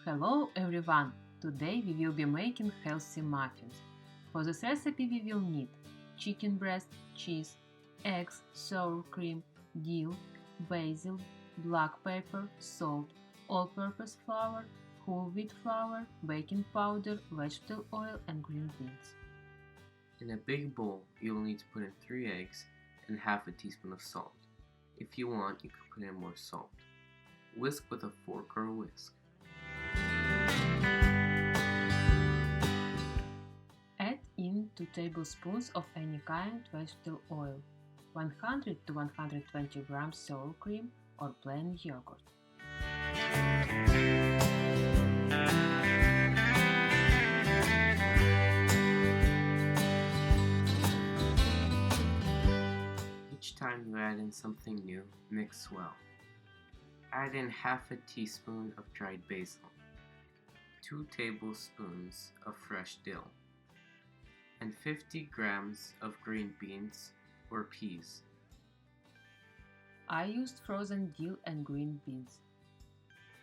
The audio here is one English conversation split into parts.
Hello everyone! Today we will be making healthy muffins. For this recipe we will need chicken breast, cheese, eggs, sour cream, dill, basil, black pepper, salt, all-purpose flour, whole wheat flour, baking powder, vegetable oil and green beans. In a big bowl, you will need to put in 3 eggs and half a teaspoon of salt. If you want, you can put in more salt. Whisk with a fork or a whisk. Add in 2 tablespoons of any kind vegetable oil, 100 to 120 grams sour cream or plain yogurt. Each time you add in something new, mix well. Add in half a teaspoon of dried basil, 2 tablespoons of fresh dill, and 50 grams of green beans or peas. I used frozen dill and green beans,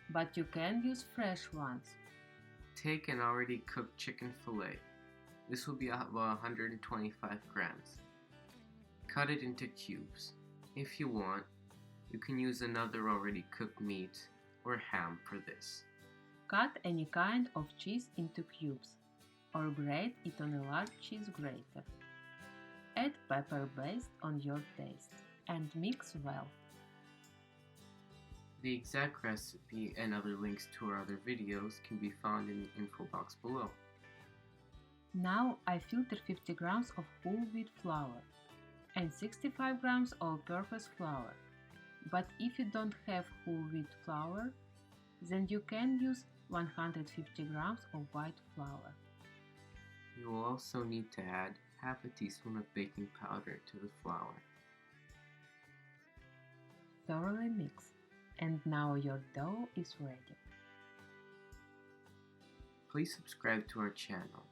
but you can use fresh ones. Take an already cooked chicken fillet. This will be about 125 grams. Cut it into cubes. If you want, you can use another already cooked meat or ham for this. Cut any kind of cheese into cubes, or grate it on a large cheese grater. Add pepper based on your taste and mix well. The exact recipe and other links to our other videos can be found in the info box below. Now I filter 50 grams of whole wheat flour and 65 grams all-purpose flour. But if you don't have whole wheat flour, then you can use 150 grams of white flour. You will also need to add half a teaspoon of baking powder to the flour. Thoroughly mix, and now your dough is ready. Please subscribe to our channel,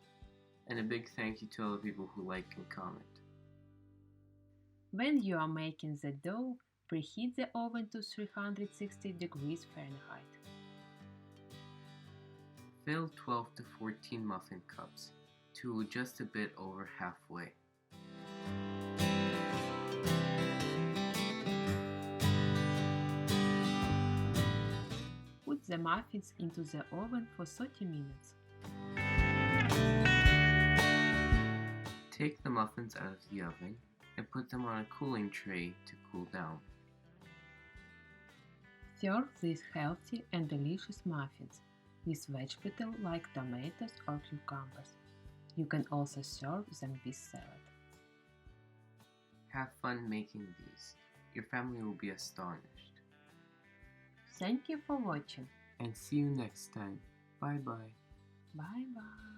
and a big thank you to all the people who like and comment. When you are making the dough, preheat the oven to 360 degrees Fahrenheit. Fill 12 to 14 muffin cups to just a bit over halfway. Put the muffins into the oven for 30 minutes. Take the muffins out of the oven and put them on a cooling tray to cool down. Serve these healthy and delicious muffins with vegetables like tomatoes or cucumbers. You can also serve them with salad. Have fun making these. Your family will be astonished. Thank you for watching. And see you next time. Bye bye. Bye bye.